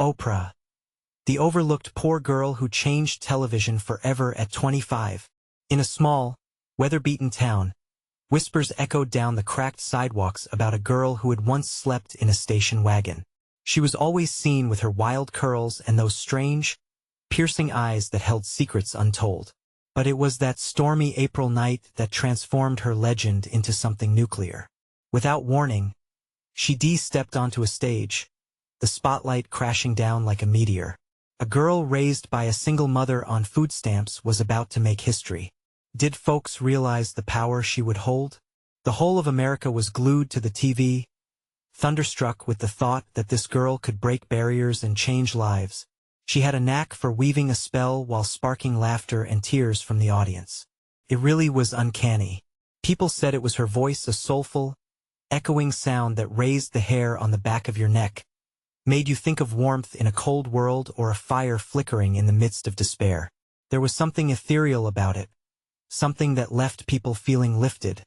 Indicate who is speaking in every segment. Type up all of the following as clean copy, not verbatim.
Speaker 1: Oprah, the overlooked poor girl who changed television forever at 25. In a small, weather-beaten town, whispers echoed down the cracked sidewalks about a girl who had once slept in a station wagon. She was always seen with her wild curls and those strange, piercing eyes that held secrets untold. But it was that stormy April night that transformed her legend into something nuclear. Without warning, she stepped onto a stage, the spotlight crashing down like a meteor. A girl raised by a single mother on food stamps was about to make history. Did folks realize the power she would hold? The whole of America was glued to the TV, thunderstruck with the thought that this girl could break barriers and change lives. She had a knack for weaving a spell while sparking laughter and tears from the audience. It really was uncanny. People said it was her voice, a soulful, echoing sound that raised the hair on the back of your neck, made you think of warmth in a cold world or a fire flickering in the midst of despair. There was something ethereal about it, something that left people feeling lifted,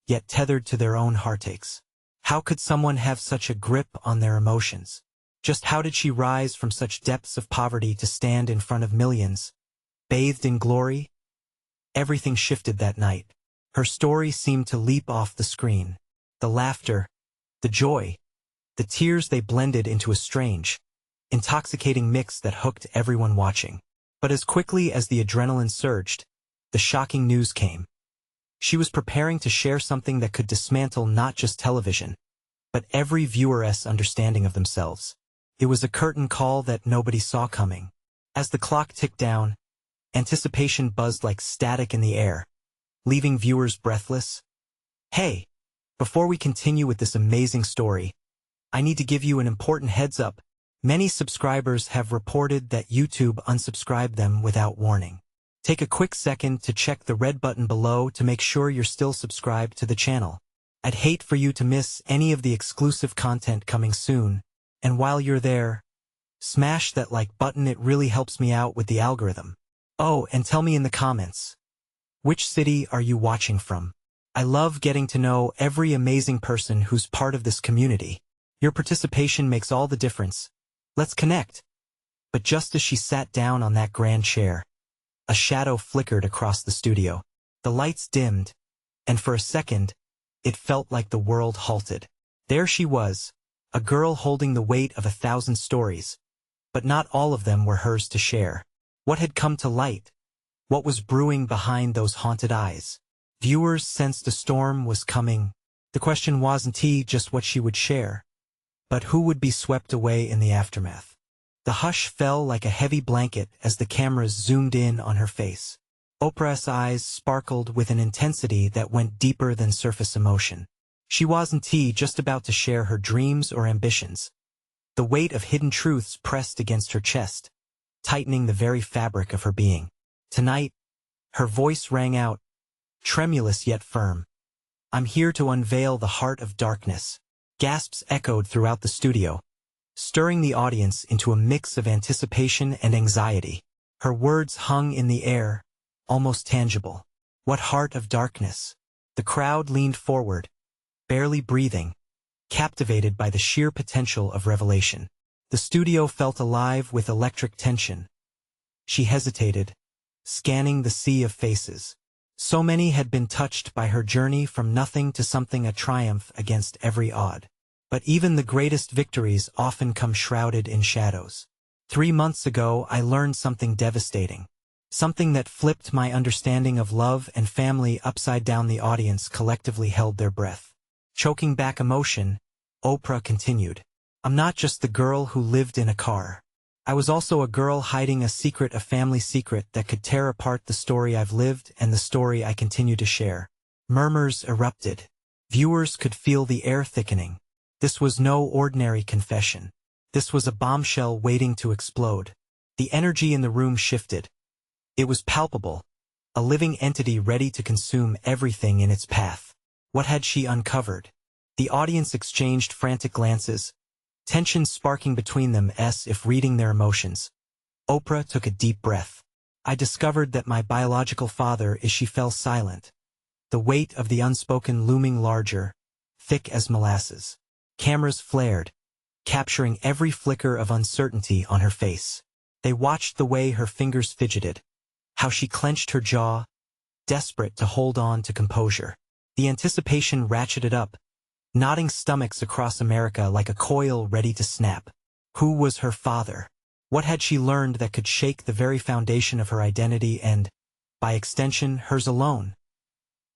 Speaker 1: yet tethered to their own heartaches. How could someone have such a grip on their emotions? Just how did she rise from such depths of poverty to stand in front of millions, bathed in glory? Everything shifted that night. Her story seemed to leap off the screen. The laughter, the joy, the tears, they blended into a strange, intoxicating mix that hooked everyone watching. But as quickly as the adrenaline surged, the shocking news came. She was preparing to share something that could dismantle not just television, but every viewer's understanding of themselves. It was a curtain call that nobody saw coming. As the clock ticked down, anticipation buzzed like static in the air, leaving viewers breathless. Hey, before we continue with this amazing story, I need to give you an important heads up. Many subscribers have reported that YouTube unsubscribed them without warning. Take a quick second to check the red button below to make sure you're still subscribed to the channel. I'd hate for you to miss any of the exclusive content coming soon, and while you're there, smash that like button, it really helps me out with the algorithm. Oh, and tell me in the comments, which city are you watching from? I love getting to know every amazing person who's part of this community. Your participation makes all the difference. Let's connect. But just as she sat down on that grand chair, a shadow flickered across the studio. The lights dimmed, and for a second, it felt like the world halted. There she was, a girl holding the weight of 1,000 stories, but not all of them were hers to share. What had come to light? What was brewing behind those haunted eyes? Viewers sensed a storm was coming. The question wasn't just what she would share, but who would be swept away in the aftermath. The hush fell like a heavy blanket as the cameras zoomed in on her face. Oprah's eyes sparkled with an intensity that went deeper than surface emotion. She wasn't just about to share her dreams or ambitions. The weight of hidden truths pressed against her chest, tightening the very fabric of her being. Tonight, her voice rang out, tremulous yet firm. I'm here to unveil the heart of darkness. Gasps echoed throughout the studio, stirring the audience into a mix of anticipation and anxiety. Her words hung in the air, almost tangible. What heart of darkness? The crowd leaned forward, barely breathing, captivated by the sheer potential of revelation. The studio felt alive with electric tension. She hesitated, scanning the sea of faces. So many had been touched by her journey from nothing to something, a triumph against every odd. But even the greatest victories often come shrouded in shadows. 3 months ago, I learned something devastating. Something that flipped my understanding of love and family upside down. The audience collectively held their breath. Choking back emotion, Oprah continued. I'm not just the girl who lived in a car. I was also a girl hiding a secret, a family secret that could tear apart the story I've lived and the story I continue to share. Murmurs erupted. Viewers could feel the air thickening. This was no ordinary confession. This was a bombshell waiting to explode. The energy in the room shifted. It was palpable, a living entity ready to consume everything in its path. What had she uncovered? The audience exchanged frantic glances, tension sparking between them as if reading their emotions. Oprah took a deep breath. I discovered that my biological father is. She fell silent, the weight of the unspoken looming larger, thick as molasses. Cameras flared, capturing every flicker of uncertainty on her face. They watched the way her fingers fidgeted, how she clenched her jaw, desperate to hold on to composure. The anticipation ratcheted up, knotting stomachs across America like a coil ready to snap. Who was her father? What had she learned that could shake the very foundation of her identity and, by extension, hers alone?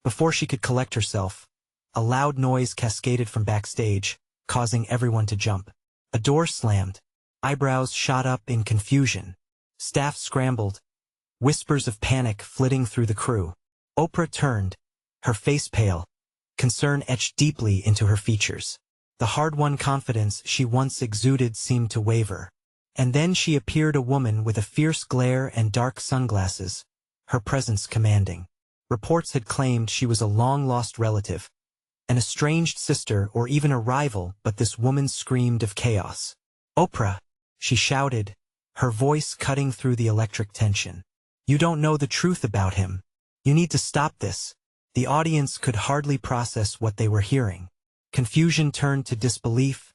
Speaker 1: Before she could collect herself, a loud noise cascaded from backstage, causing everyone to jump. A door slammed. Eyebrows shot up in confusion. Staff scrambled, whispers of panic flitting through the crew. Oprah turned, her face pale, concern etched deeply into her features. The hard-won confidence she once exuded seemed to waver. And then she appeared, a woman with a fierce glare and dark sunglasses, her presence commanding. Reports had claimed she was a long-lost relative, an estranged sister or even a rival, but this woman screamed of chaos. "Oprah!" she shouted, her voice cutting through the electric tension. "You don't know the truth about him. You need to stop this." The audience could hardly process what they were hearing. Confusion turned to disbelief,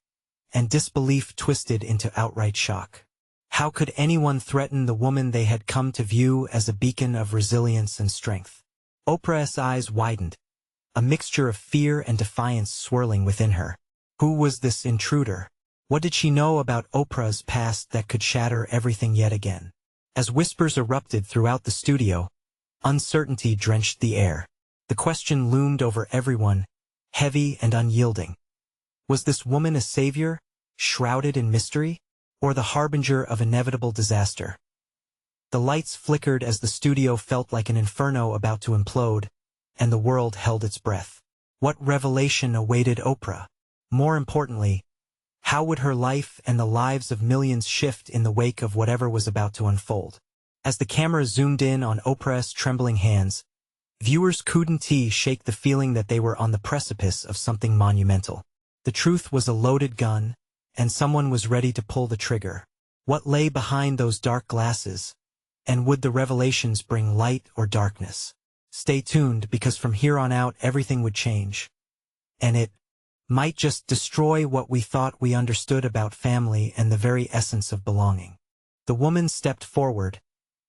Speaker 1: and disbelief twisted into outright shock. How could anyone threaten the woman they had come to view as a beacon of resilience and strength? Oprah's eyes widened, a mixture of fear and defiance swirling within her. Who was this intruder? What did she know about Oprah's past that could shatter everything yet again? As whispers erupted throughout the studio, uncertainty drenched the air. The question loomed over everyone, heavy and unyielding. Was this woman a savior, shrouded in mystery, or the harbinger of inevitable disaster? The lights flickered as the studio felt like an inferno about to implode, and the world held its breath. What revelation awaited Oprah? More importantly, how would her life and the lives of millions shift in the wake of whatever was about to unfold? As the camera zoomed in on Oprah's trembling hands, viewers couldn't shake the feeling that they were on the precipice of something monumental. The truth was a loaded gun, and someone was ready to pull the trigger. What lay behind those dark glasses? And would the revelations bring light or darkness? Stay tuned, because from here on out everything would change. And it might just destroy what we thought we understood about family and the very essence of belonging. The woman stepped forward,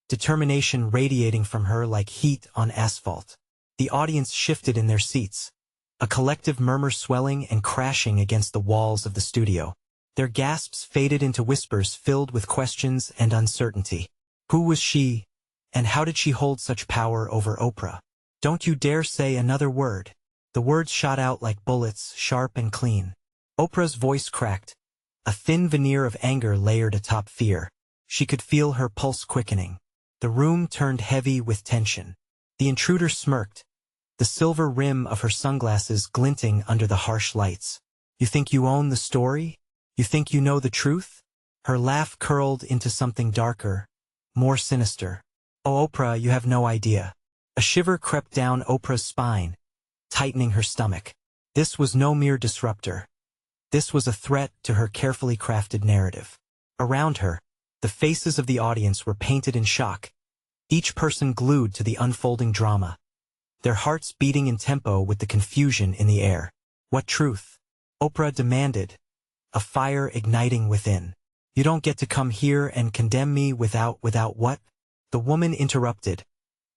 Speaker 1: determination radiating from her like heat on asphalt. The audience shifted in their seats, a collective murmur swelling and crashing against the walls of the studio. Their gasps faded into whispers filled with questions and uncertainty. Who was she, and how did she hold such power over Oprah? "Don't you dare say another word." The words shot out like bullets, sharp and clean. Oprah's voice cracked, a thin veneer of anger layered atop fear. She could feel her pulse quickening. The room turned heavy with tension. The intruder smirked, the silver rim of her sunglasses glinting under the harsh lights. "You think you own the story? You think you know the truth?" Her laugh curled into something darker, more sinister. "Oh, Oprah, you have no idea." A shiver crept down Oprah's spine, tightening her stomach. This was no mere disruptor. This was a threat to her carefully crafted narrative. Around her, the faces of the audience were painted in shock, each person glued to the unfolding drama, their hearts beating in tempo with the confusion in the air. "What truth?" Oprah demanded, a fire igniting within. "You don't get to come here and condemn me without what?" The woman interrupted,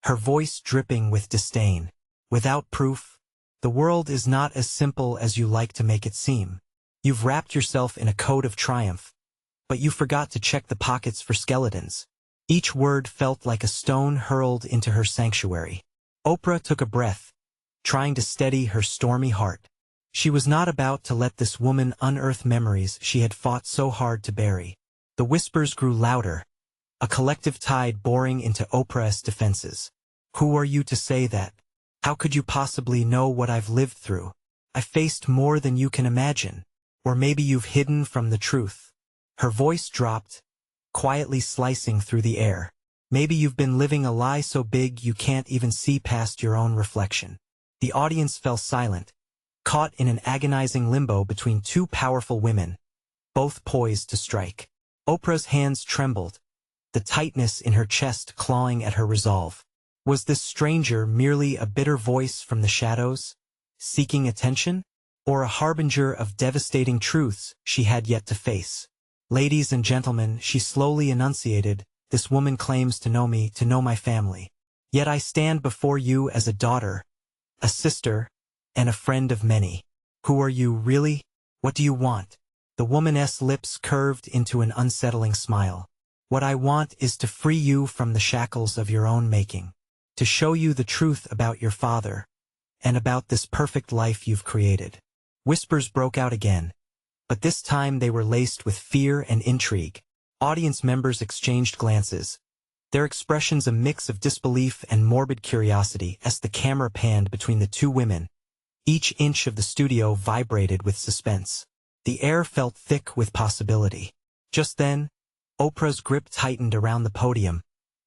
Speaker 1: her voice dripping with disdain. "Without proof? The world is not as simple as you like to make it seem. You've wrapped yourself in a coat of triumph, but you forgot to check the pockets for skeletons." Each word felt like a stone hurled into her sanctuary. Oprah took a breath, trying to steady her stormy heart. She was not about to let this woman unearth memories she had fought so hard to bury. The whispers grew louder, a collective tide boring into Oprah's defenses. "Who are you to say that? How could you possibly know what I've lived through? I faced more than you can imagine. Or maybe you've hidden from the truth." Her voice dropped, quietly slicing through the air. "Maybe you've been living a lie so big you can't even see past your own reflection." The audience fell silent, caught in an agonizing limbo between two powerful women, both poised to strike. Oprah's hands trembled, the tightness in her chest clawing at her resolve. Was this stranger merely a bitter voice from the shadows, seeking attention? or a harbinger of devastating truths she had yet to face. "Ladies and gentlemen," she slowly enunciated, "this woman claims to know me, to know my family. Yet I stand before you as a daughter, a sister, and a friend of many. Who are you, really? What do you want?" The woman's lips curved into an unsettling smile. "What I want is to free you from the shackles of your own making, to show you the truth about your father, and about this perfect life you've created." Whispers broke out again, but this time they were laced with fear and intrigue. Audience members exchanged glances, their expressions a mix of disbelief and morbid curiosity as the camera panned between the two women. Each inch of the studio vibrated with suspense. The air felt thick with possibility. Just then, Oprah's grip tightened around the podium,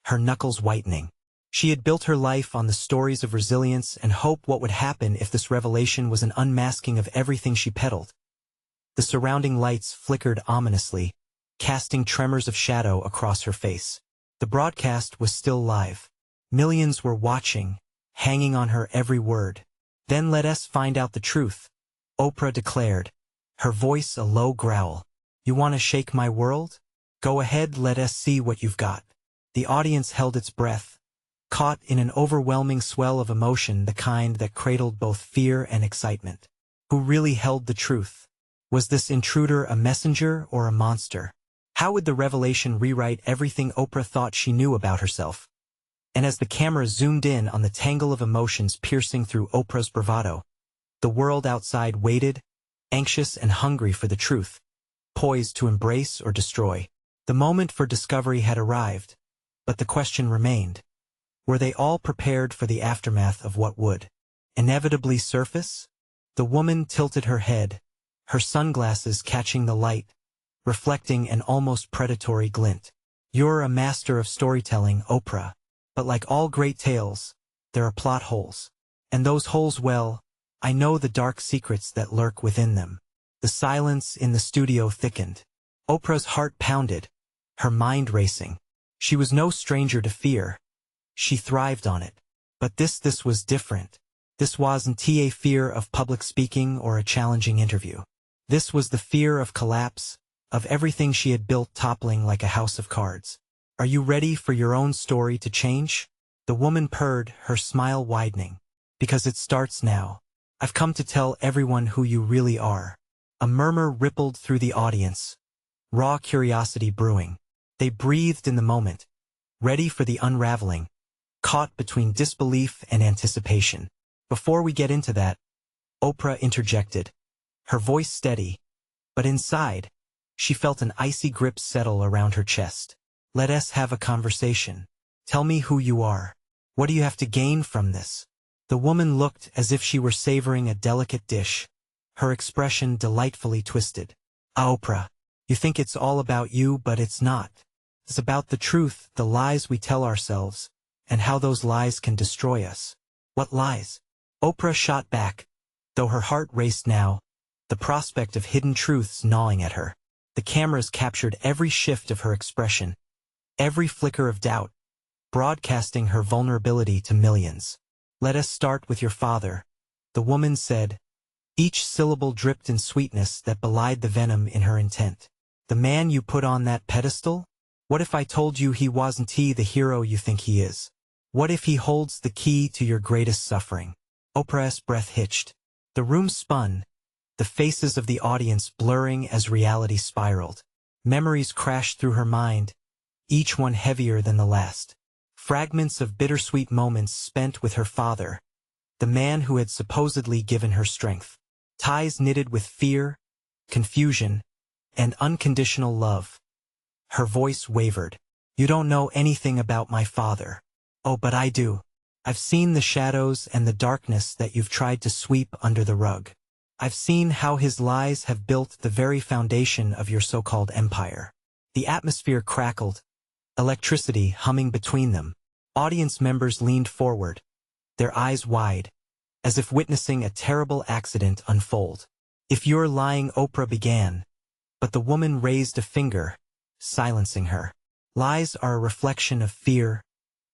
Speaker 1: her knuckles whitening. She had built her life on the stories of resilience and hope. What would happen if this revelation was an unmasking of everything she peddled? The surrounding lights flickered ominously, casting tremors of shadow across her face. The broadcast was still live. Millions were watching, hanging on her every word. "Then let us find out the truth," Oprah declared, her voice a low growl. "You want to shake my world? Go ahead, let us see what you've got." The audience held its breath, caught in an overwhelming swell of emotion, the kind that cradled both fear and excitement. Who really held the truth? Was this intruder a messenger or a monster? How would the revelation rewrite everything Oprah thought she knew about herself? And as the camera zoomed in on the tangle of emotions piercing through Oprah's bravado, the world outside waited, anxious and hungry for the truth, poised to embrace or destroy. The moment for discovery had arrived, but the question remained. Were they all prepared for the aftermath of what would inevitably surface? The woman tilted her head, her sunglasses catching the light, reflecting an almost predatory glint. "You're a master of storytelling, Oprah. But like all great tales, there are plot holes. And those holes, well, I know the dark secrets that lurk within them." The silence in the studio thickened. Oprah's heart pounded, her mind racing. She was no stranger to fear. She thrived on it. But this was different. This wasn't a fear of public speaking or a challenging interview. This was the fear of collapse, of everything she had built toppling like a house of cards. "Are you ready for your own story to change?" The woman purred, her smile widening. "Because it starts now. I've come to tell everyone who you really are." A murmur rippled through the audience, raw curiosity brewing. They breathed in the moment, ready for the unraveling, caught between disbelief and anticipation. "Before we get into that," Oprah interjected, her voice steady, but inside, she felt an icy grip settle around her chest. "Let us have a conversation. Tell me who you are. What do you have to gain from this?" The woman looked as if she were savoring a delicate dish, her expression delightfully twisted. "Oprah, you think it's all about you, but it's not. It's about the truth, the lies we tell ourselves, and how those lies can destroy us." "What lies?" Oprah shot back, though her heart raced now, the prospect of hidden truths gnawing at her. The cameras captured every shift of her expression, every flicker of doubt, broadcasting her vulnerability to millions. "Let us start with your father," the woman said. Each syllable dripped in sweetness that belied the venom in her intent. "The man you put on that pedestal? What if I told you he wasn't the hero you think he is? What if he holds the key to your greatest suffering?" Oprah's breath hitched. The room spun, the faces of the audience blurring as reality spiraled. Memories crashed through her mind, each one heavier than the last. Fragments of bittersweet moments spent with her father, the man who had supposedly given her strength. Ties knitted with fear, confusion, and unconditional love. Her voice wavered. "You don't know anything about my father." "Oh, but I do. I've seen the shadows and the darkness that you've tried to sweep under the rug. I've seen how his lies have built the very foundation of your so-called empire." The atmosphere crackled, electricity humming between them. Audience members leaned forward, their eyes wide, as if witnessing a terrible accident unfold. "If you're lying," Oprah began, but the woman raised a finger, silencing her. "Lies are a reflection of fear,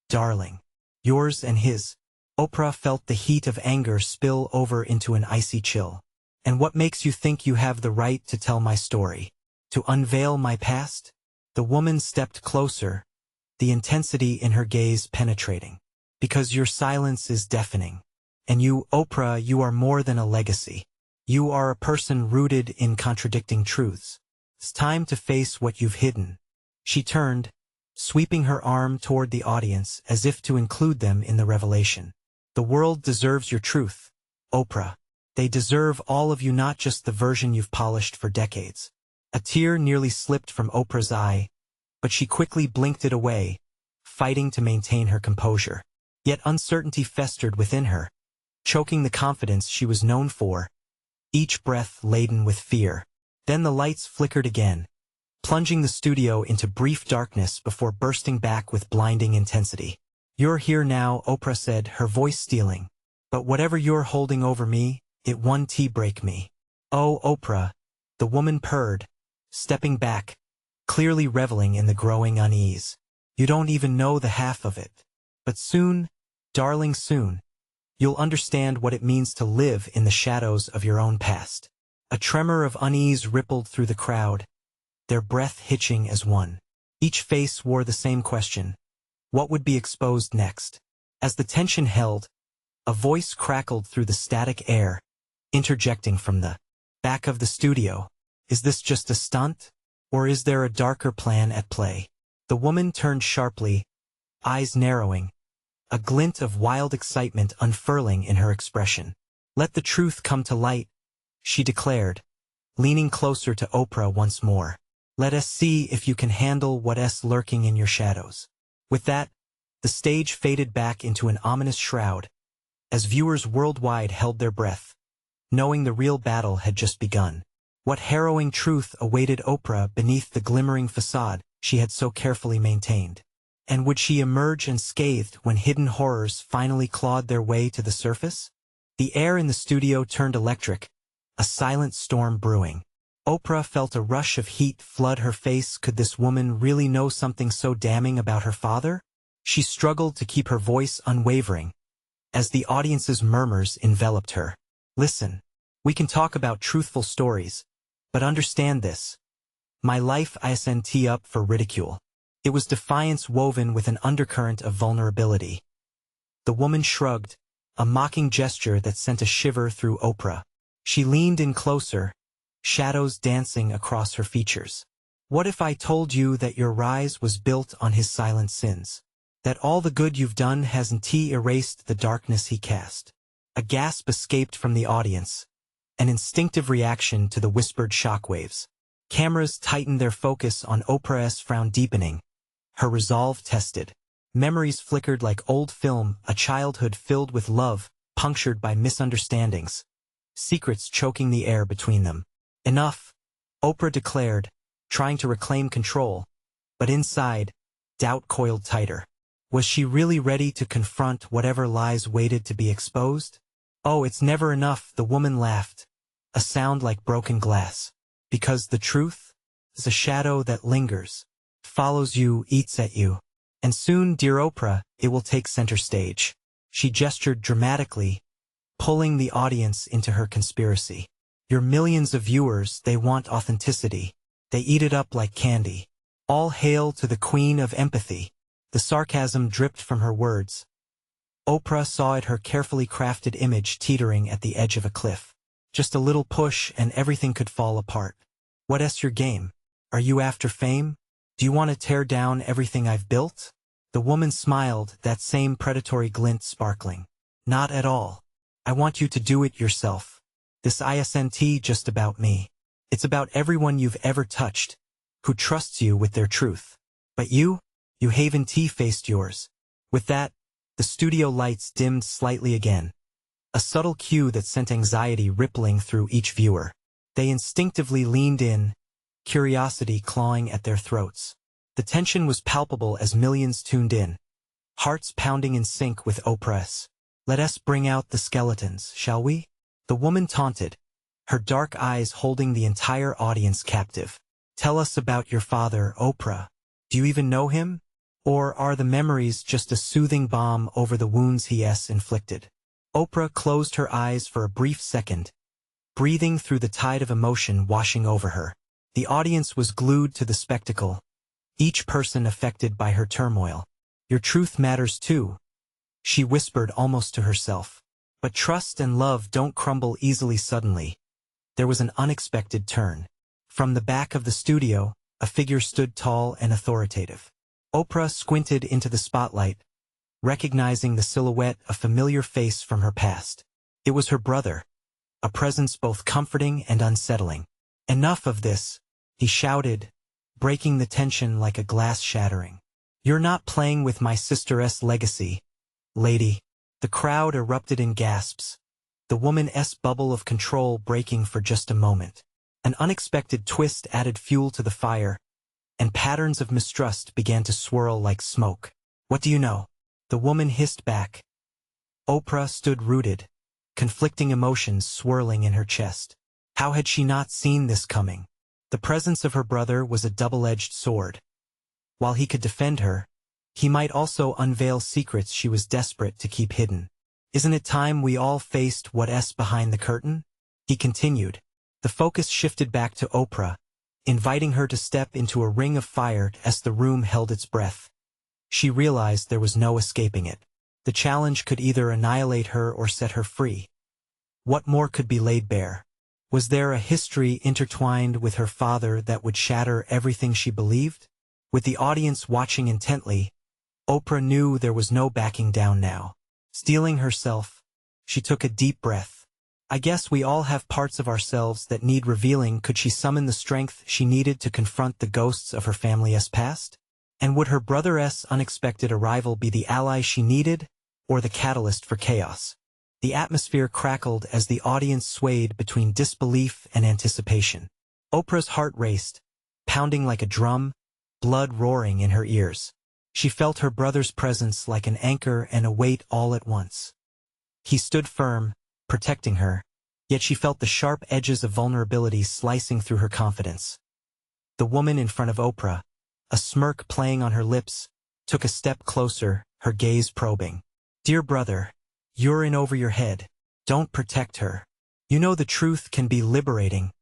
Speaker 1: darling. Yours and his." Oprah felt the heat of anger spill over into an icy chill. And what makes you think you have the right to tell my story? To unveil my past? The woman stepped closer, the intensity in her gaze penetrating. Because your silence is deafening. And you, Oprah, you are more than a legacy. You are a person rooted in contradicting truths. It's time to face what you've hidden. She turned, sweeping her arm toward the audience as if to include them in the revelation. The world deserves your truth, Oprah. They deserve all of you, not just the version you've polished for decades. A tear nearly slipped from Oprah's eye, but she quickly blinked it away, fighting to maintain her composure. Yet uncertainty festered within her, choking the confidence she was known for, each breath laden with fear. Then the lights flickered again, plunging the studio into brief darkness before bursting back with blinding intensity. You're here now, Oprah said, her voice stealing. But whatever you're holding over me, it won't break me. Oh, Oprah, the woman purred, stepping back, clearly reveling in the growing unease. You don't even know the half of it. But soon, darling, soon, you'll understand what it means to live in the shadows of your own past. A tremor of unease rippled through the crowd, their breath hitching as one. Each face wore the same question. What would be exposed next? As the tension held, a voice crackled through the static air, interjecting from the back of the studio. Is this just a stunt? Or is there a darker plan at play? The woman turned sharply, eyes narrowing, a glint of wild excitement unfurling in her expression. Let the truth come to light, she declared, leaning closer to Oprah once more. Let us see if you can handle what's lurking in your shadows. With that, the stage faded back into an ominous shroud, as viewers worldwide held their breath, knowing the real battle had just begun. What harrowing truth awaited Oprah beneath the glimmering facade she had so carefully maintained? And would she emerge unscathed when hidden horrors finally clawed their way to the surface? The air in the studio turned electric, a silent storm brewing. Oprah felt a rush of heat flood her face. Could this woman really know something so damning about her father? She struggled to keep her voice unwavering, as the audience's murmurs enveloped her. Listen, we can talk about truthful stories, but understand this. My life isn't up for ridicule. It was defiance woven with an undercurrent of vulnerability. The woman shrugged, a mocking gesture that sent a shiver through Oprah. She leaned in closer, shadows dancing across her features. What if I told you that your rise was built on his silent sins? That all the good you've done hasn't erased the darkness he cast? A gasp escaped from the audience, an instinctive reaction to the whispered shockwaves. Cameras tightened their focus on Oprah's frown deepening, her resolve tested. Memories flickered like old film, a childhood filled with love, punctured by misunderstandings, secrets choking the air between them. Enough, Oprah declared, trying to reclaim control, but inside, doubt coiled tighter. Was she really ready to confront whatever lies waited to be exposed? Oh, it's never enough, the woman laughed, a sound like broken glass. Because the truth is a shadow that lingers, follows you, eats at you. And soon, dear Oprah, it will take center stage. She gestured dramatically, pulling the audience into her conspiracy. Your millions of viewers, they want authenticity. They eat it up like candy. All hail to the queen of empathy. The sarcasm dripped from her words. Oprah saw it, her carefully crafted image teetering at the edge of a cliff. Just a little push and everything could fall apart. What's your game? Are you after fame? Do you want to tear down everything I've built? The woman smiled, that same predatory glint sparkling. Not at all. I want you to do it yourself. This isn't just about me. It's about everyone you've ever touched, who trusts you with their truth. But you haven't faced yours. With that, the studio lights dimmed slightly again, a subtle cue that sent anxiety rippling through each viewer. They instinctively leaned in, curiosity clawing at their throats. The tension was palpable as millions tuned in, hearts pounding in sync with Oprah's. Let us bring out the skeletons, shall we? The woman taunted, her dark eyes holding the entire audience captive. Tell us about your father, Oprah. Do you even know him? Or are the memories just a soothing balm over the wounds he has inflicted? Oprah closed her eyes for a brief second, breathing through the tide of emotion washing over her. The audience was glued to the spectacle, each person affected by her turmoil. "Your truth matters too," she whispered almost to herself. But trust and love don't crumble easily. Suddenly, there was an unexpected turn. From the back of the studio, a figure stood tall and authoritative. Oprah squinted into the spotlight, recognizing the silhouette, a familiar face from her past. It was her brother, a presence both comforting and unsettling. "Enough of this," he shouted, breaking the tension like a glass shattering. "You're not playing with my sister's legacy, lady." The crowd erupted in gasps, the woman's bubble of control breaking for just a moment. An unexpected twist added fuel to the fire, and patterns of mistrust began to swirl like smoke. "What do you know?" the woman hissed back. Oprah stood rooted, conflicting emotions swirling in her chest. How had she not seen this coming? The presence of her brother was a double-edged sword. While he could defend her, he might also unveil secrets she was desperate to keep hidden. "Isn't it time we all faced what's behind the curtain?" he continued. The focus shifted back to Oprah, inviting her to step into a ring of fire as the room held its breath. She realized there was no escaping it. The challenge could either annihilate her or set her free. What more could be laid bare? Was there a history intertwined with her father that would shatter everything she believed? With the audience watching intently, Oprah knew there was no backing down now. Steeling herself, she took a deep breath. "I guess we all have parts of ourselves that need revealing." Could she summon the strength she needed to confront the ghosts of her family's past? And would her brother's unexpected arrival be the ally she needed, or the catalyst for chaos? The atmosphere crackled as the audience swayed between disbelief and anticipation. Oprah's heart raced, pounding like a drum, blood roaring in her ears. She felt her brother's presence like an anchor and a weight all at once. He stood firm, protecting her, yet she felt the sharp edges of vulnerability slicing through her confidence. The woman in front of Oprah, a smirk playing on her lips, took a step closer, her gaze probing. "Dear brother, you're in over your head. Don't protect her. You know the truth can be liberating,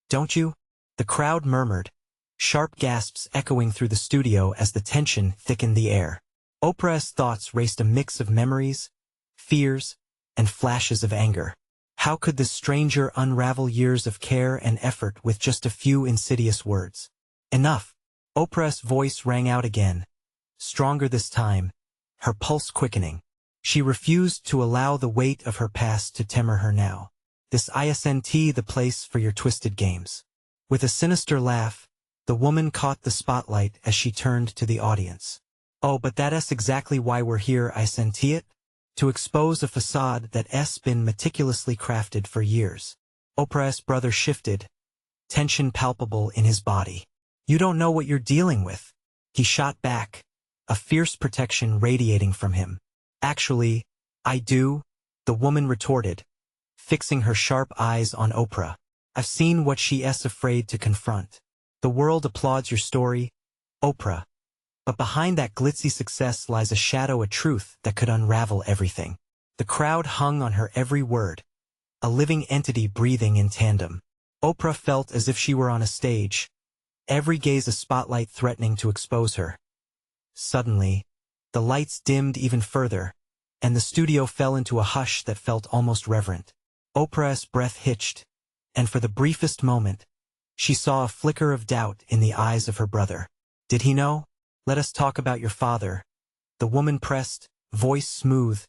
Speaker 1: don't you?" The crowd murmured, sharp gasps echoing through the studio as the tension thickened the air. Oprah's thoughts raced a mix of memories, fears, and flashes of anger. How could this stranger unravel years of care and effort with just a few insidious words? "Enough!" Oprah's voice rang out again, stronger this time, her pulse quickening. She refused to allow the weight of her past to temper her now. "This isn't the place for your twisted games." With a sinister laugh, the woman caught the spotlight as she turned to the audience. "Oh, but that's exactly why we're here, isn't it? To expose a facade that's been meticulously crafted for years." Oprah's brother shifted, tension palpable in his body. "You don't know what you're dealing with," he shot back, a fierce protection radiating from him. "Actually, I do," the woman retorted, fixing her sharp eyes on Oprah. "I've seen what she's afraid to confront. The world applauds your story, Oprah. But behind that glitzy success lies a shadow, a truth that could unravel everything." The crowd hung on her every word, a living entity breathing in tandem. Oprah felt as if she were on a stage, every gaze a spotlight threatening to expose her. Suddenly, the lights dimmed even further, and the studio fell into a hush that felt almost reverent. Oprah's breath hitched, and for the briefest moment, she saw a flicker of doubt in the eyes of her brother. "Did he know? Let us talk about your father," the woman pressed, voice smooth,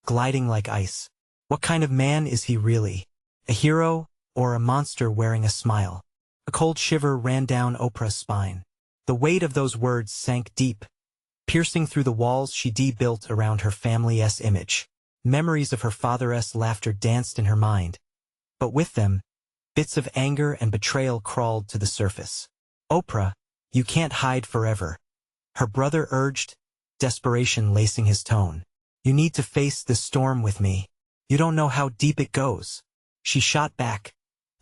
Speaker 1: gliding like ice. "What kind of man is he really? A hero, or a monster wearing a smile?" A cold shiver ran down Oprah's spine. The weight of those words sank deep, piercing through the walls she built around her family's image. Memories of her father's laughter danced in her mind, but with them, bits of anger and betrayal crawled to the surface. "Oprah, you can't hide forever," her brother urged, desperation lacing his tone. "You need to face this storm with me. You don't know how deep it goes." She shot back,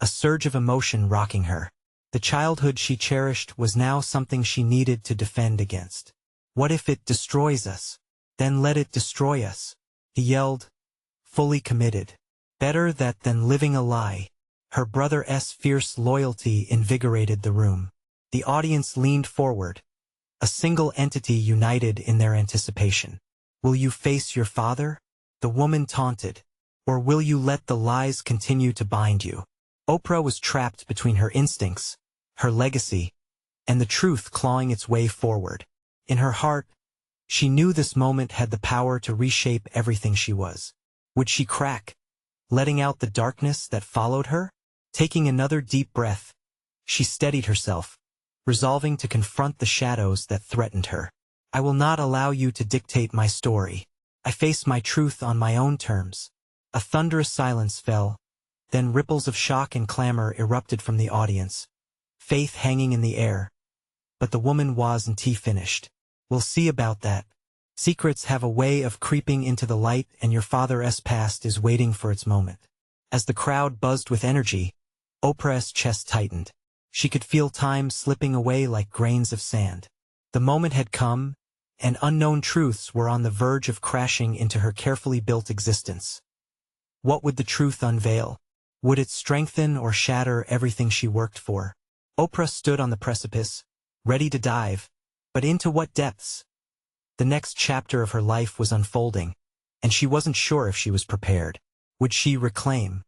Speaker 1: a surge of emotion rocking her. The childhood she cherished was now something she needed to defend against. "What if it destroys us? Then let it destroy us," he yelled, fully committed. "Better that than living a lie." Her brother's fierce loyalty invigorated the room. The audience leaned forward, a single entity united in their anticipation. Will you face your father? The woman taunted. Or will you let the lies continue to bind you? Oprah was trapped between her instincts, her legacy, and the truth clawing its way forward. In her heart, she knew this moment had the power to reshape everything she was. Would she crack, letting out the darkness that followed her? Taking another deep breath, she steadied herself, resolving to confront the shadows that threatened her. I will not allow you to dictate my story. I face my truth on my own terms. A thunderous silence fell, then ripples of shock and clamor erupted from the audience, faith hanging in the air. But the woman wasn't finished. We'll see about that. Secrets have a way of creeping into the light, and your father's past is waiting for its moment. As the crowd buzzed with energy, Oprah's chest tightened. She could feel time slipping away like grains of sand. The moment had come, and unknown truths were on the verge of crashing into her carefully built existence. What would the truth unveil? Would it strengthen or shatter everything she worked for? Oprah stood on the precipice, ready to dive, but into what depths? The next chapter of her life was unfolding, and she wasn't sure if she was prepared. Would she reclaim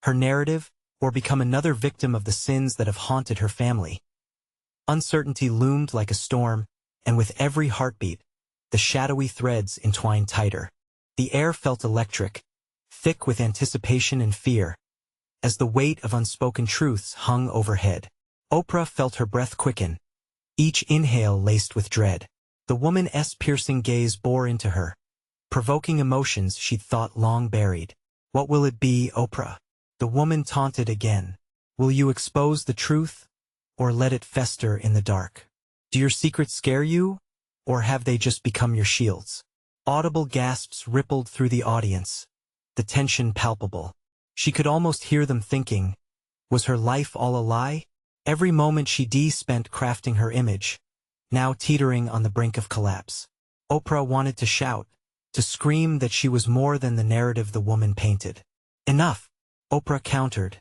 Speaker 1: her narrative, or become another victim of the sins that have haunted her family? Uncertainty loomed like a storm, and with every heartbeat, the shadowy threads entwined tighter. The air felt electric, thick with anticipation and fear, as the weight of unspoken truths hung overhead. Oprah felt her breath quicken, each inhale laced with dread. The woman's piercing gaze bore into her, provoking emotions she'd thought long buried. What will it be, Oprah? The woman taunted again. Will you expose the truth, or let it fester in the dark? Do your secrets scare you, or have they just become your shields? Audible gasps rippled through the audience, the tension palpable. She could almost hear them thinking, was her life all a lie? Every moment she spent crafting her image, now teetering on the brink of collapse. Oprah wanted to shout, to scream that she was more than the narrative the woman painted. Enough, Oprah countered,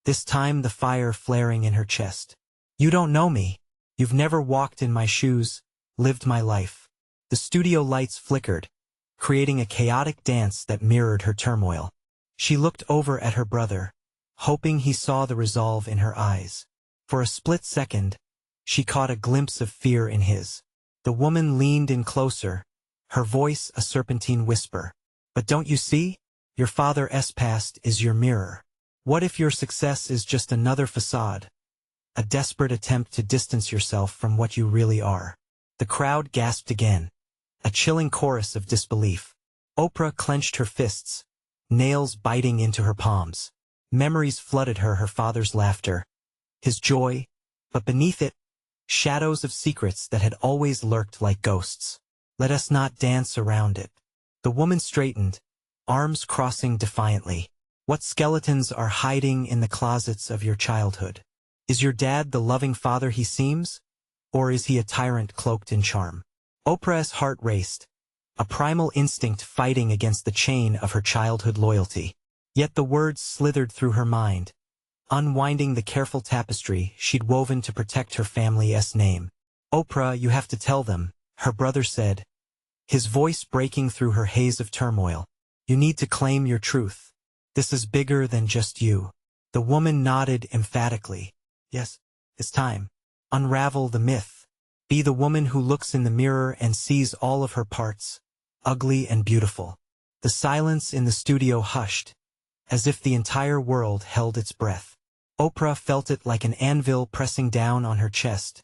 Speaker 1: this time the fire flaring in her chest. You don't know me. You've never walked in my shoes, lived my life. The studio lights flickered, creating a chaotic dance that mirrored her turmoil. She looked over at her brother, hoping he saw the resolve in her eyes. For a split second, she caught a glimpse of fear in his. The woman leaned in closer, her voice a serpentine whisper. But don't you see? Your father's past is your mirror. What if your success is just another facade? A desperate attempt to distance yourself from what you really are. The crowd gasped again, a chilling chorus of disbelief. Oprah clenched her fists, nails biting into her palms. Memories flooded her father's laughter, his joy, but beneath it, shadows of secrets that had always lurked like ghosts. Let us not dance around it. The woman straightened, arms crossing defiantly. What skeletons are hiding in the closets of your childhood? Is your dad the loving father he seems? Or is he a tyrant cloaked in charm? Oprah's heart raced, a primal instinct fighting against the chain of her childhood loyalty. Yet the words slithered through her mind, unwinding the careful tapestry she'd woven to protect her family's name. Oprah, you have to tell them, her brother said, his voice breaking through her haze of turmoil. You need to claim your truth. This is bigger than just you. The woman nodded emphatically. Yes, it's time. Unravel the myth. Be the woman who looks in the mirror and sees all of her parts, ugly and beautiful. The silence in the studio hushed, as if the entire world held its breath. Oprah felt it like an anvil pressing down on her chest,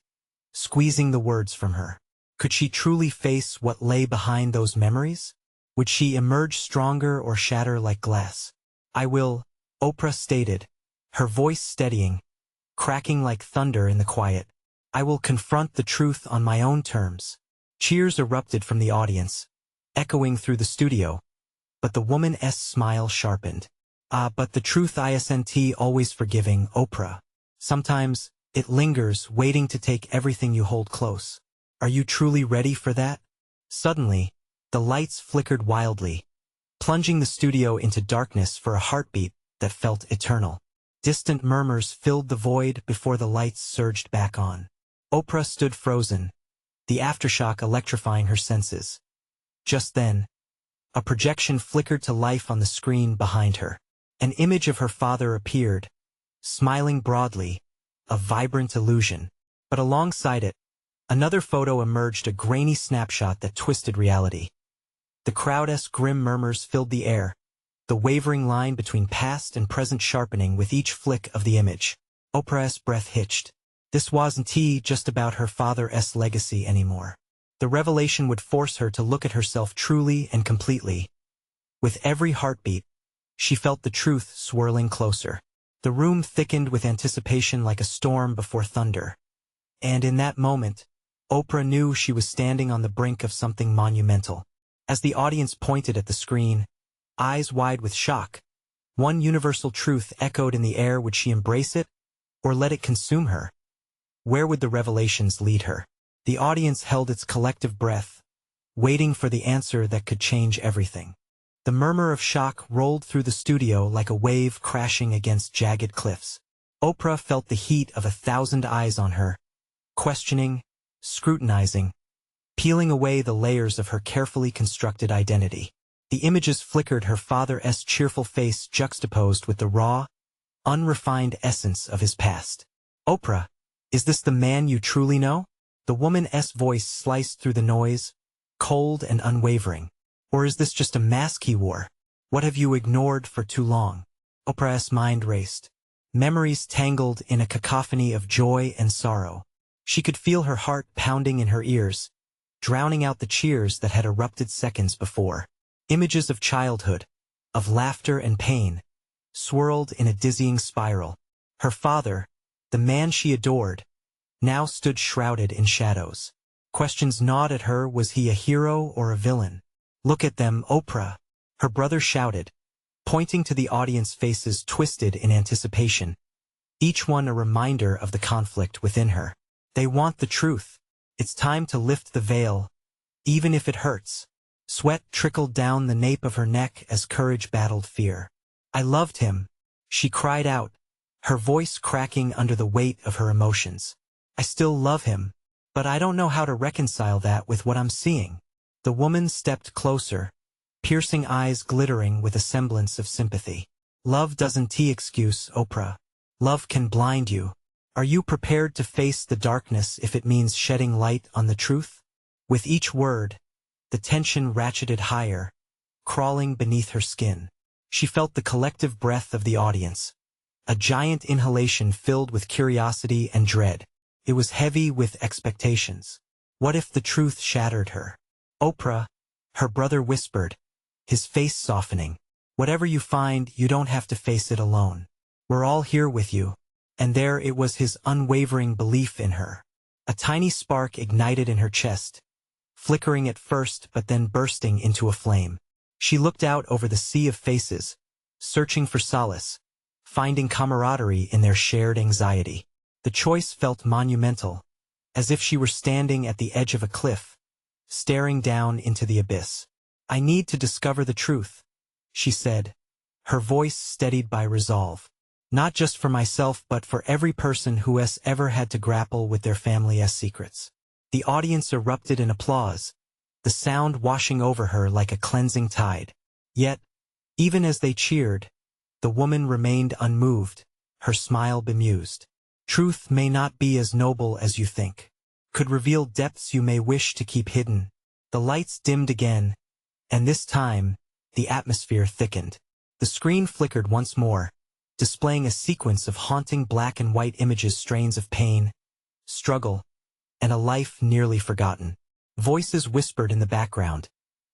Speaker 1: squeezing the words from her. Could she truly face what lay behind those memories? Would she emerge stronger or shatter like glass? I will, Oprah stated, her voice steadying, cracking like thunder in the quiet. I will confront the truth on my own terms. Cheers erupted from the audience, echoing through the studio, but the woman's smile sharpened. But the truth isn't always forgiving, Oprah. Sometimes, it lingers, waiting to take everything you hold close. Are you truly ready for that? Suddenly, the lights flickered wildly, plunging the studio into darkness for a heartbeat that felt eternal. Distant murmurs filled the void before the lights surged back on. Oprah stood frozen, the aftershock electrifying her senses. Just then, a projection flickered to life on the screen behind her. An image of her father appeared, smiling broadly, a vibrant illusion. But alongside it, another photo emerged, a grainy snapshot that twisted reality. The crowd's grim murmurs filled the air, the wavering line between past and present sharpening with each flick of the image. Oprah's breath hitched. This wasn't just about her father's legacy anymore. The revelation would force her to look at herself truly and completely. With every heartbeat, she felt the truth swirling closer. The room thickened with anticipation like a storm before thunder. And in that moment, Oprah knew she was standing on the brink of something monumental. As the audience pointed at the screen, eyes wide with shock, one universal truth echoed in the air. Would she embrace it, or let it consume her? Where would the revelations lead her? The audience held its collective breath, waiting for the answer that could change everything. The murmur of shock rolled through the studio like a wave crashing against jagged cliffs. Oprah felt the heat of 1,000 eyes on her, questioning, scrutinizing, peeling away the layers of her carefully constructed identity. The images flickered, her father's cheerful face juxtaposed with the raw, unrefined essence of his past. Oprah, is this the man you truly know? The woman's voice sliced through the noise, cold and unwavering. Or is this just a mask he wore? What have you ignored for too long? Oprah's mind raced. Memories tangled in a cacophony of joy and sorrow. She could feel her heart pounding in her ears, drowning out the cheers that had erupted seconds before. Images of childhood, of laughter and pain, swirled in a dizzying spiral. Her father, the man she adored, now stood shrouded in shadows. Questions gnawed at her. Was he a hero or a villain? Look at them, Oprah, her brother shouted, pointing to the audience, faces twisted in anticipation, each one a reminder of the conflict within her. They want the truth. It's time to lift the veil, even if it hurts. Sweat trickled down the nape of her neck as courage battled fear. I loved him, she cried out, her voice cracking under the weight of her emotions. I still love him, but I don't know how to reconcile that with what I'm seeing. The woman stepped closer, piercing eyes glittering with a semblance of sympathy. Love doesn't excuse, Oprah. Love can blind you. Are you prepared to face the darkness if it means shedding light on the truth? With each word, the tension ratcheted higher, crawling beneath her skin. She felt the collective breath of the audience, a giant inhalation filled with curiosity and dread. It was heavy with expectations. What if the truth shattered her? Oprah, her brother whispered, his face softening. Whatever you find, you don't have to face it alone. We're all here with you. And there it was, his unwavering belief in her. A tiny spark ignited in her chest, flickering at first but then bursting into a flame. She looked out over the sea of faces, searching for solace, finding camaraderie in their shared anxiety. The choice felt monumental, as if she were standing at the edge of a cliff, staring down into the abyss. I need to discover the truth, she said, her voice steadied by resolve. Not just for myself but for every person who has ever had to grapple with their family's secrets. The audience erupted in applause, the sound washing over her like a cleansing tide. Yet, even as they cheered, the woman remained unmoved, her smile bemused. Truth may not be as noble as you think. Could reveal depths you may wish to keep hidden. The lights dimmed again, and this time, the atmosphere thickened. The screen flickered once more, displaying a sequence of haunting black and white images, strains of pain, struggle, and a life nearly forgotten. Voices whispered in the background,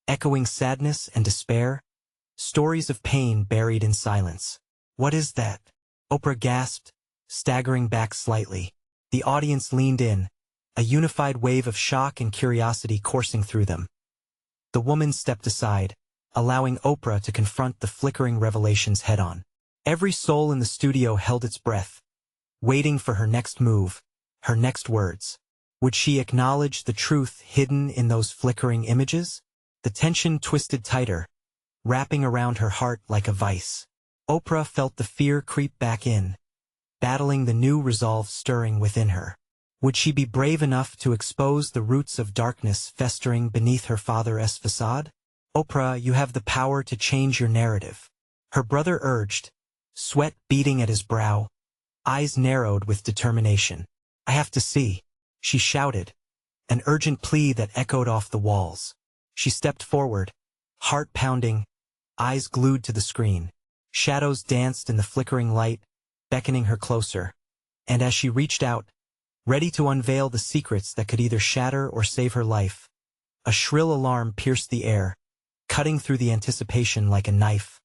Speaker 1: echoing sadness and despair, stories of pain buried in silence. What is that? Oprah gasped, staggering back slightly. The audience leaned in, a unified wave of shock and curiosity coursing through them. The woman stepped aside, allowing Oprah to confront the flickering revelations head-on. Every soul in the studio held its breath, waiting for her next move, her next words. Would she acknowledge the truth hidden in those flickering images? The tension twisted tighter, wrapping around her heart like a vice. Oprah felt the fear creep back in, battling the new resolve stirring within her. Would she be brave enough to expose the roots of darkness festering beneath her father's facade? Oprah, you have the power to change your narrative. Her brother urged, sweat beading at his brow, eyes narrowed with determination. I have to see, she shouted, an urgent plea that echoed off the walls. She stepped forward, heart pounding, eyes glued to the screen. Shadows danced in the flickering light, beckoning her closer. And as she reached out, ready to unveil the secrets that could either shatter or save her life, a shrill alarm pierced the air, cutting through the anticipation like a knife.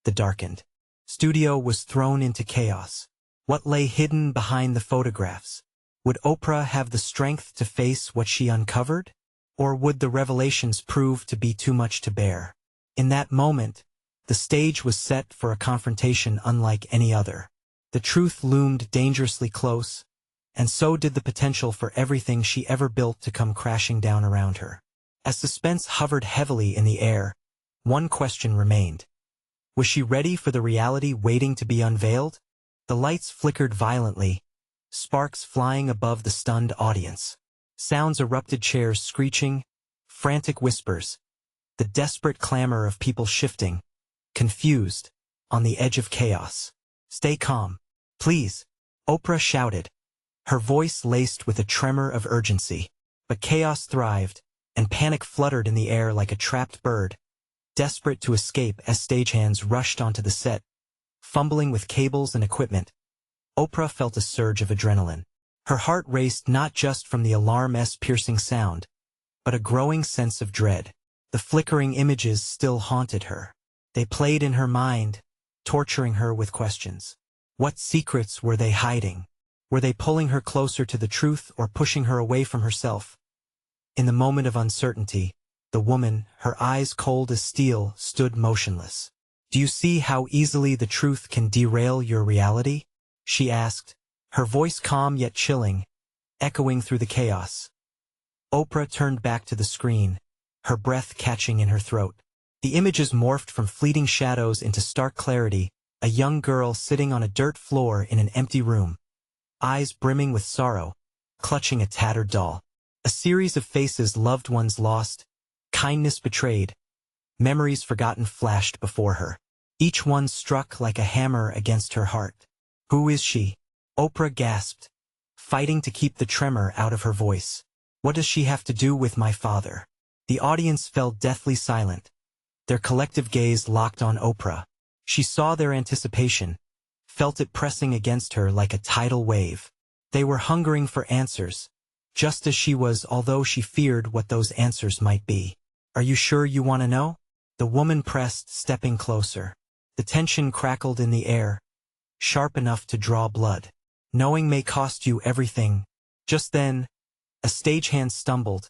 Speaker 1: The darkened studio was thrown into chaos. What lay hidden behind the photographs? Would Oprah have the strength to face what she uncovered? Or would the revelations prove to be too much to bear? In that moment, the stage was set for a confrontation unlike any other. The truth loomed dangerously close, and so did the potential for everything she ever built to come crashing down around her. As suspense hovered heavily in the air, one question remained. Was she ready for the reality waiting to be unveiled? The lights flickered violently, sparks flying above the stunned audience. Sounds erupted, chairs screeching, frantic whispers, the desperate clamor of people shifting, confused, on the edge of chaos. Stay calm, please, Oprah shouted, her voice laced with a tremor of urgency. But chaos thrived, and panic fluttered in the air like a trapped bird, desperate to escape as stagehands rushed onto the set, fumbling with cables and equipment. Oprah felt a surge of adrenaline. Her heart raced not just from the alarm's piercing sound, but a growing sense of dread. The flickering images still haunted her. They played in her mind, torturing her with questions. What secrets were they hiding? Were they pulling her closer to the truth or pushing her away from herself? In the moment of uncertainty, the woman, her eyes cold as steel, stood motionless. Do you see how easily the truth can derail your reality? She asked, her voice calm yet chilling, echoing through the chaos. Oprah turned back to the screen, her breath catching in her throat. The images morphed from fleeting shadows into stark clarity, a young girl sitting on a dirt floor in an empty room, eyes brimming with sorrow, clutching a tattered doll. A series of faces loved ones lost, kindness betrayed, memories forgotten flashed before her. Each one struck like a hammer against her heart. Who is she? Oprah gasped, fighting to keep the tremor out of her voice. What does she have to do with my father? The audience fell deathly silent, their collective gaze locked on Oprah. She saw their anticipation, felt it pressing against her like a tidal wave. They were hungering for answers, just as she was, although she feared what those answers might be. Are you sure you want to know? The woman pressed, stepping closer. The tension crackled in the air, sharp enough to draw blood. Knowing may cost you everything. Just then, a stagehand stumbled,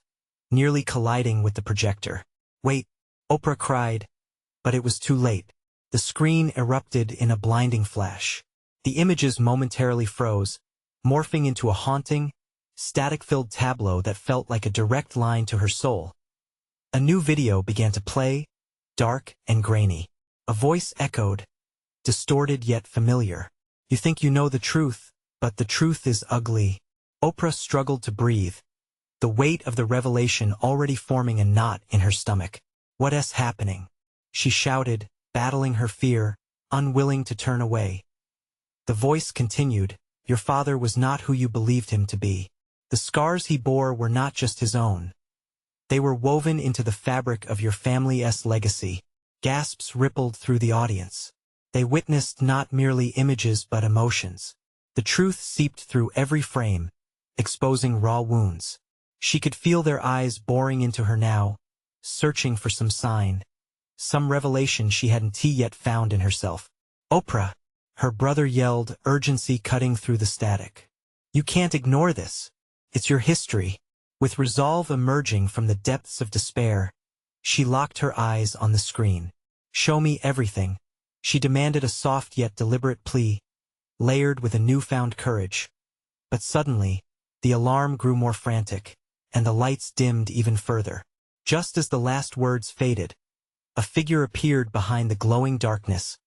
Speaker 1: nearly colliding with the projector. Wait, Oprah cried, but it was too late. The screen erupted in a blinding flash. The images momentarily froze, morphing into a haunting, static-filled tableau that felt like a direct line to her soul. A new video began to play, dark and grainy. A voice echoed, distorted yet familiar. You think you know the truth, but the truth is ugly. Oprah struggled to breathe, the weight of the revelation already forming a knot in her stomach. What is happening? She shouted, battling her fear, unwilling to turn away. The voice continued, your father was not who you believed him to be. The scars he bore were not just his own. They were woven into the fabric of your family's legacy. Gasps rippled through the audience. They witnessed not merely images but emotions. The truth seeped through every frame, exposing raw wounds. She could feel their eyes boring into her now, searching for some sign, some revelation she hadn't yet found in herself. Oprah, her brother yelled, urgency cutting through the static. You can't ignore this. It's your history. With resolve emerging from the depths of despair, she locked her eyes on the screen. Show me everything. She demanded, a soft yet deliberate plea, layered with a newfound courage. But suddenly, the alarm grew more frantic, and the lights dimmed even further. Just as the last words faded, a figure appeared behind the glowing darkness,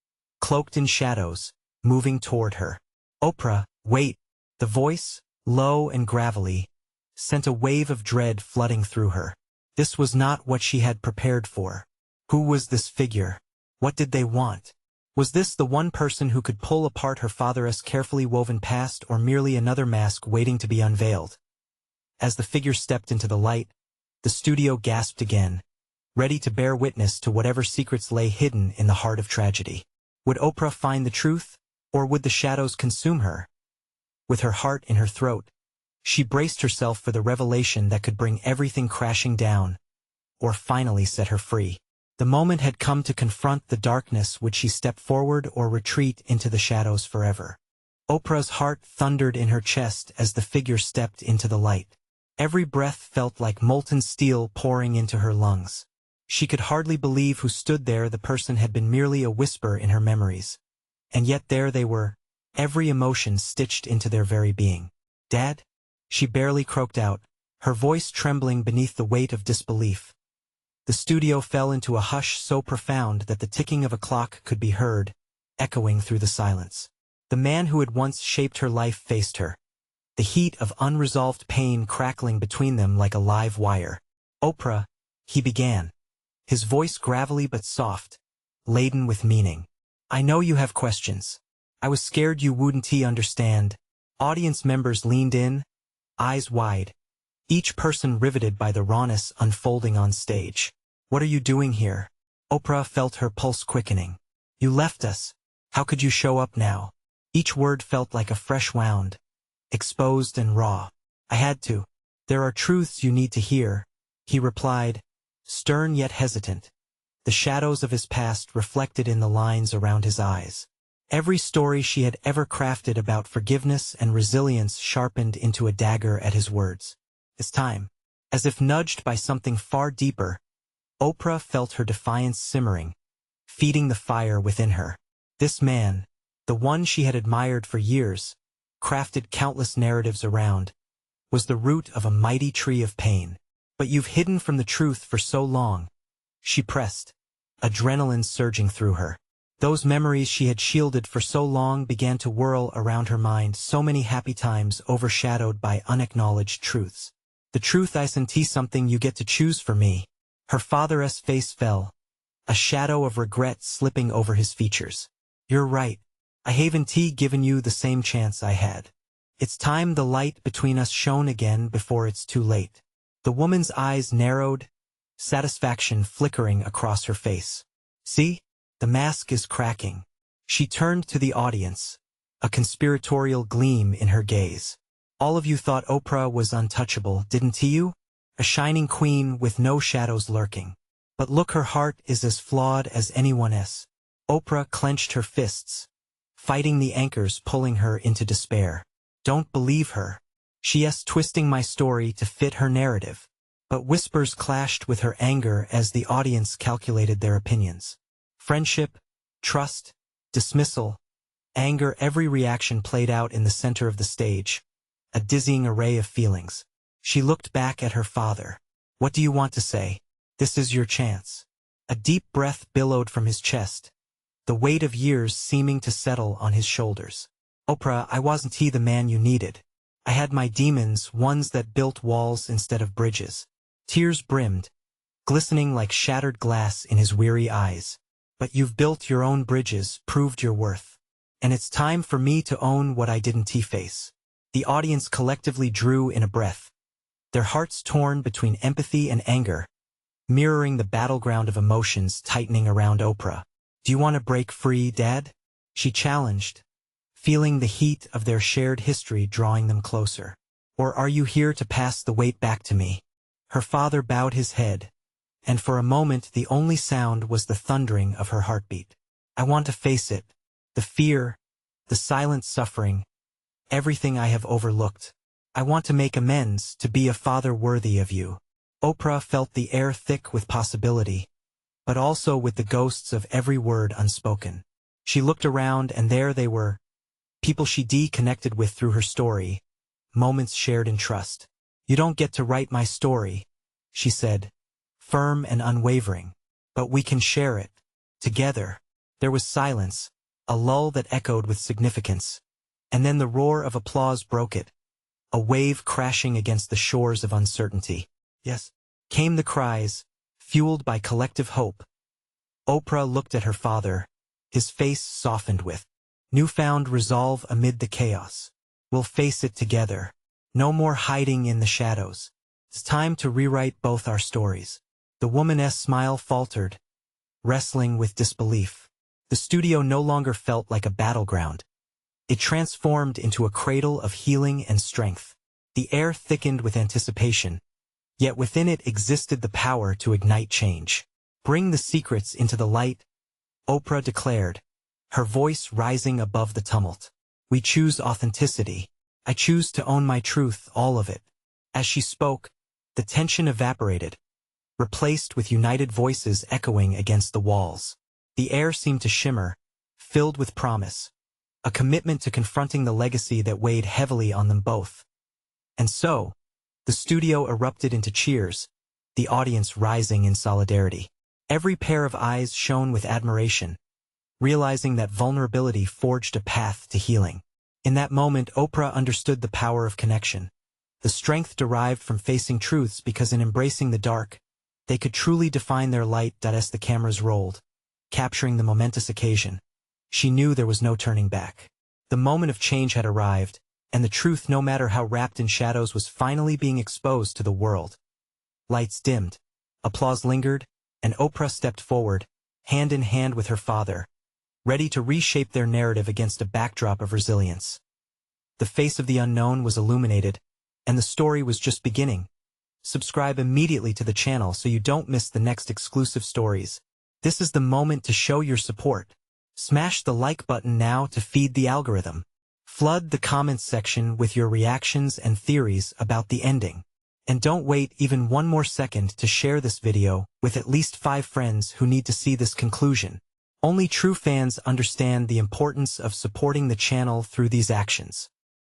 Speaker 1: cloaked in shadows, moving toward her. "Oprah, wait!" The voice, low and gravelly, sent a wave of dread flooding through her. This was not what she had prepared for. Who was this figure? What did they want? Was this the one person who could pull apart her father's carefully woven past, or merely another mask waiting to be unveiled? As the figure stepped into the light, the studio gasped again, ready to bear witness to whatever secrets lay hidden in the heart of tragedy. Would Oprah find the truth, or would the shadows consume her? With her heart in her throat, she braced herself for the revelation that could bring everything crashing down, or finally set her free. The moment had come to confront the darkness. Would she step forward or retreat into the shadows forever? Oprah's heart thundered in her chest as the figure stepped into the light. Every breath felt like molten steel pouring into her lungs. She could hardly believe who stood there. The person had been merely a whisper in her memories. And yet there they were, every emotion stitched into their very being. "Dad?" she barely croaked out, her voice trembling beneath the weight of disbelief. The studio fell into a hush so profound that the ticking of a clock could be heard, echoing through the silence. The man who had once shaped her life faced her, the heat of unresolved pain crackling between them like a live wire. "Oprah," he began, his voice gravelly but soft, laden with meaning. "I know you have questions. I was scared you wouldn't understand." Audience members leaned in, eyes wide, each person riveted by the rawness unfolding on stage. "What are you doing here?" Oprah felt her pulse quickening. "You left us. How could you show up now?" Each word felt like a fresh wound, exposed and raw. "I had to. There are truths you need to hear," he replied, stern yet hesitant, the shadows of his past reflected in the lines around his eyes. Every story she had ever crafted about forgiveness and resilience sharpened into a dagger at his words. "It's time." As if nudged by something far deeper, Oprah felt her defiance simmering, feeding the fire within her. This man, the one she had admired for years, crafted countless narratives around, was the root of a mighty tree of pain. "But you've hidden from the truth for so long," she pressed, adrenaline surging through her. Those memories she had shielded for so long began to whirl around her mind, so many happy times overshadowed by unacknowledged truths. "The truth isn't something you get to choose for me." Her father's face fell, a shadow of regret slipping over his features. "You're right. I haven't given you the same chance I had. It's time the light between us shone again before it's too late." The woman's eyes narrowed, satisfaction flickering across her face. "See? The mask is cracking." She turned to the audience, a conspiratorial gleam in her gaze. "All of you thought Oprah was untouchable, didn't you? A shining queen with no shadows lurking. But look, her heart is as flawed as anyone else." Oprah clenched her fists, fighting the anchors pulling her into despair. "Don't believe her. She's twisting my story to fit her narrative." But whispers clashed with her anger as the audience calculated their opinions. Friendship, trust, dismissal, anger, every reaction played out in the center of the stage, a dizzying array of feelings. She looked back at her father. "What do you want to say? This is your chance." A deep breath billowed from his chest, the weight of years seeming to settle on his shoulders. "Oprah, I wasn't the man you needed. I had my demons, ones that built walls instead of bridges." Tears brimmed, glistening like shattered glass in his weary eyes. "But you've built your own bridges, proved your worth. And it's time for me to own what I didn't face." The audience collectively drew in a breath, their hearts torn between empathy and anger, mirroring the battleground of emotions tightening around Oprah. "Do you want to break free, Dad?" she challenged, feeling the heat of their shared history drawing them closer. "Or are you here to pass the weight back to me?" Her father bowed his head, and for a moment the only sound was the thundering of her heartbeat. "I want to face it, the fear, the silent suffering, everything I have overlooked. I want to make amends, to be a father worthy of you." Oprah felt the air thick with possibility, but also with the ghosts of every word unspoken. She looked around, and there they were, people she connected with through her story, moments shared in trust. "You don't get to write my story," she said, firm and unwavering, "but we can share it, together." There was silence, a lull that echoed with significance. And then the roar of applause broke it, a wave crashing against the shores of uncertainty. Yes. Came the cries, fueled by collective hope. Oprah looked at her father, his face softened with newfound resolve amid the chaos. We'll face it together. No more hiding in the shadows. It's time to rewrite both our stories. The woman's smile faltered, wrestling with disbelief. The studio no longer felt like a battleground. It transformed into a cradle of healing and strength. The air thickened with anticipation, yet within it existed the power to ignite change. Bring the secrets into the light, Oprah declared, her voice rising above the tumult. We choose authenticity. I choose to own my truth, all of it. As she spoke, the tension evaporated, replaced with united voices echoing against the walls. The air seemed to shimmer, filled with promise, a commitment to confronting the legacy that weighed heavily on them both. And so, the studio erupted into cheers, the audience rising in solidarity. Every pair of eyes shone with admiration, realizing that vulnerability forged a path to healing. In that moment, Oprah understood the power of connection, the strength derived from facing truths, because in embracing the dark, they could truly define their light. As the cameras rolled, capturing the momentous occasion, she knew there was no turning back. The moment of change had arrived, and the truth, no matter how wrapped in shadows, was finally being exposed to the world. Lights dimmed, applause lingered, and Oprah stepped forward, hand in hand with her father, ready to reshape their narrative against a backdrop of resilience. The face of the unknown was illuminated, and the story was just beginning. Subscribe immediately to the channel so you don't miss the next exclusive stories. This is the moment to show your support. Smash the like button now to feed the algorithm. Flood the comments section with your reactions and theories about the ending. And don't wait even one more second to share this video with at least 5 friends who need to see this conclusion. Only true fans understand the importance of supporting the channel through these actions.